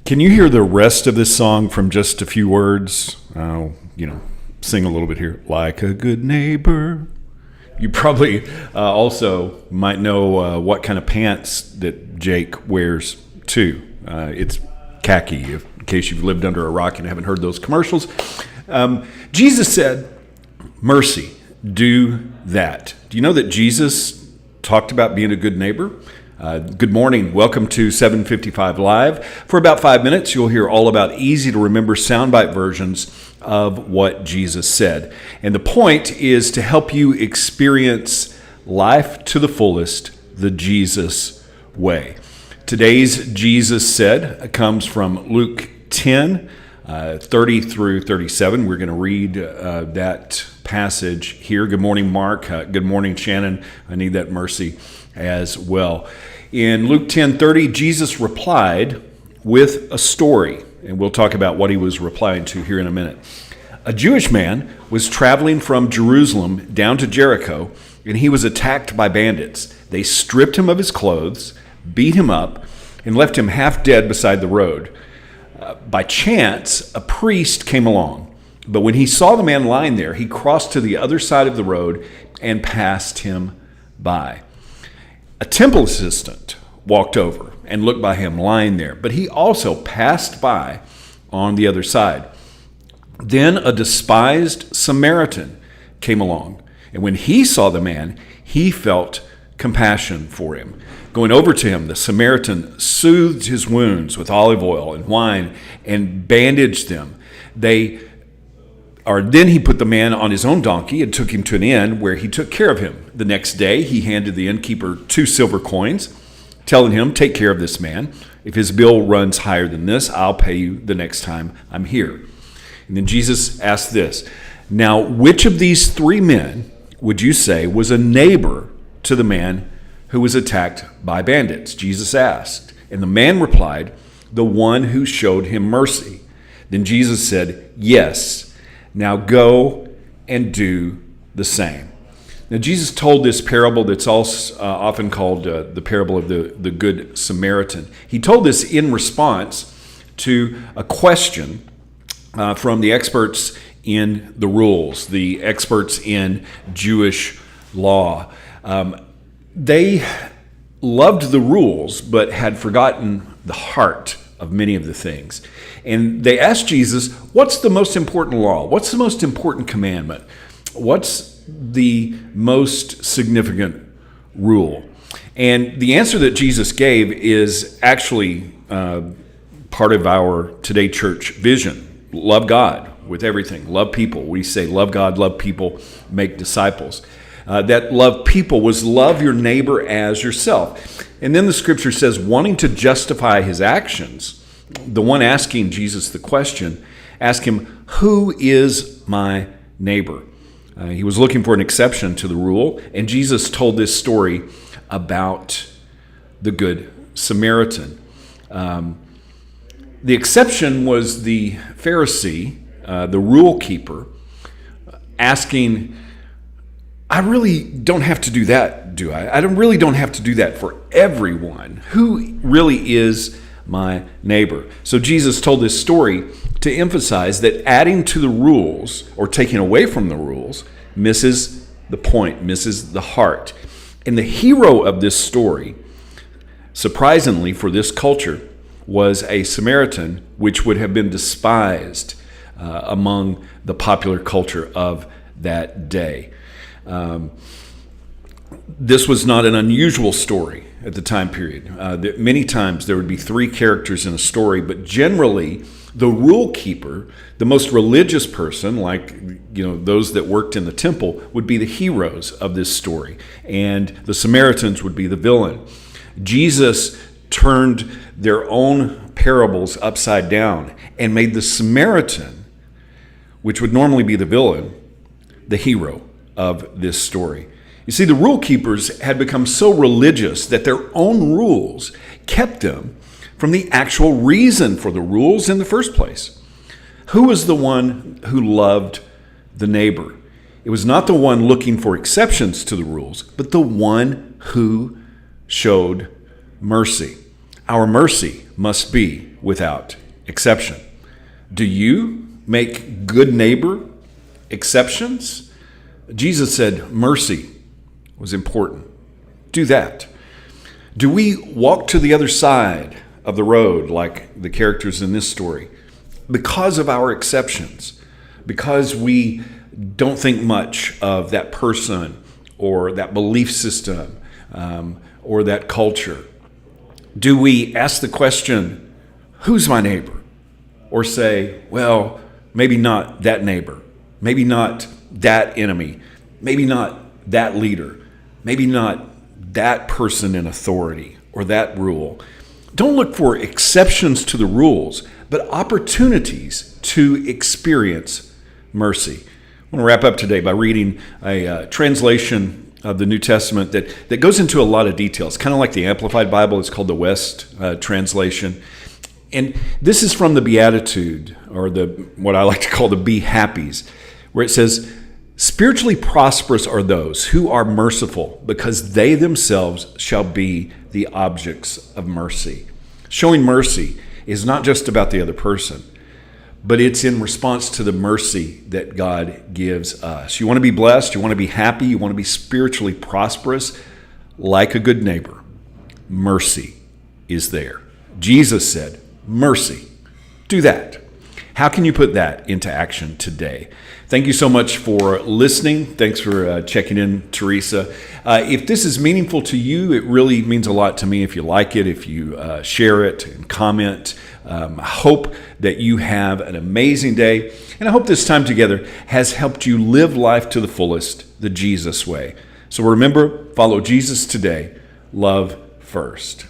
Can you hear the rest of this song from just a few words? Sing a little bit here. Like a good neighbor. You probably also might know what kind of pants that Jake wears too. It's khaki, in case you've lived under a rock and haven't heard those commercials. Jesus said, mercy, do that. Do you know that Jesus talked about being a good neighbor? Good morning. Welcome to 755 Live. For about 5 minutes, you'll hear all about easy-to-remember soundbite versions of what Jesus said. And the point is to help you experience life to the fullest, the Jesus way. Today's Jesus said comes from Luke 10, 30 through 37. We're going to read that passage here. Good morning, Mark. Good morning, Shannon. I need that mercy as well. In Luke 10:30, Jesus replied with a story, and we'll talk about what he was replying to here in a minute. A Jewish man was traveling from Jerusalem down to Jericho, and he was attacked by bandits. They stripped him of his clothes, beat him up, and left him half dead beside the road. By chance, a priest came along, but when he saw the man lying there, he crossed to the other side of the road and passed him by. A temple assistant walked over and looked by him lying there, but he also passed by on the other side. Then a despised Samaritan came along, and when he saw the man, he felt compassion for him. Going over to him, the Samaritan soothed his wounds with olive oil and wine and bandaged them. Then he put the man on his own donkey and took him to an inn where he took care of him. The next day, he handed the innkeeper 2 silver coins, telling him, take care of this man. If his bill runs higher than this, I'll pay you the next time I'm here. And then Jesus asked this, now, which of these 3 men would you say was a neighbor to the man who was attacked by bandits? Jesus asked. And the man replied, the one who showed him mercy. Then Jesus said, yes. Now go and do the same. Now, Jesus told this parable that's also often called the parable of the Good Samaritan. He told this in response to a question from the experts in the rules, the experts in Jewish law. They loved the rules, but had forgotten the heart of many of the things. And they asked Jesus, what's the most important law? What's the most important commandment? What's the most significant rule? And the answer that Jesus gave is actually part of our Today Church vision. Love God with everything. Love people. We say love God, love people, make disciples. That love people was love your neighbor as yourself. And then the scripture says, wanting to justify his actions, the one asking Jesus the question, ask him, who is my neighbor? He was looking for an exception to the rule, and Jesus told this story about the Good Samaritan. The exception was the Pharisee, the rule keeper, asking, I really don't have to do that, do I? Really don't have to do that for everyone. Who really is my neighbor? So Jesus told this story to emphasize that adding to the rules or taking away from the rules misses the point, misses the heart. And the hero of this story, surprisingly for this culture, was a Samaritan, which would have been despised among the popular culture of that day. This was not an unusual story at the time period. Many times there would be 3 characters in a story, but generally the rule keeper, the most religious person, like those that worked in the temple, would be the heroes of this story, and the Samaritans would be the villain. Jesus turned their own parables upside down and made the Samaritan, which would normally be the villain, the hero of this story. You see, the rule keepers had become so religious that their own rules kept them from the actual reason for the rules in the first place. Who was the one who loved the neighbor? It was not the one looking for exceptions to the rules, but the one who showed mercy. Our mercy must be without exception. Do you make good neighbor exceptions? Jesus said mercy was important. Do that. Do we walk to the other side of the road like the characters in this story because of our exceptions? Because we don't think much of that person or that belief system or that culture? Do we ask the question, who's my neighbor? Or say, well, maybe not that neighbor, maybe not that enemy, maybe not that leader, maybe not that person in authority or that rule. Don't look for exceptions to the rules, but opportunities to experience mercy. I want to wrap up today by reading a translation of the New Testament that goes into a lot of details, kind of like the Amplified Bible. It's called the West translation. And this is from the Beatitude, or what I like to call the Be Happies, where it says, spiritually prosperous are those who are merciful, because they themselves shall be the objects of mercy. Showing mercy is not just about the other person, but it's in response to the mercy that God gives us. You want to be blessed, you want to be happy, you want to be spiritually prosperous, like a good neighbor. Mercy is there. Jesus said, mercy. Do that. How can you put that into action today? Thank you so much for listening. Thanks for checking in, Teresa. If this is meaningful to you, it really means a lot to me if you like it, if you share it and comment. I hope that you have an amazing day, and I hope this time together has helped you live life to the fullest, the Jesus way. So remember, follow Jesus today. Love first.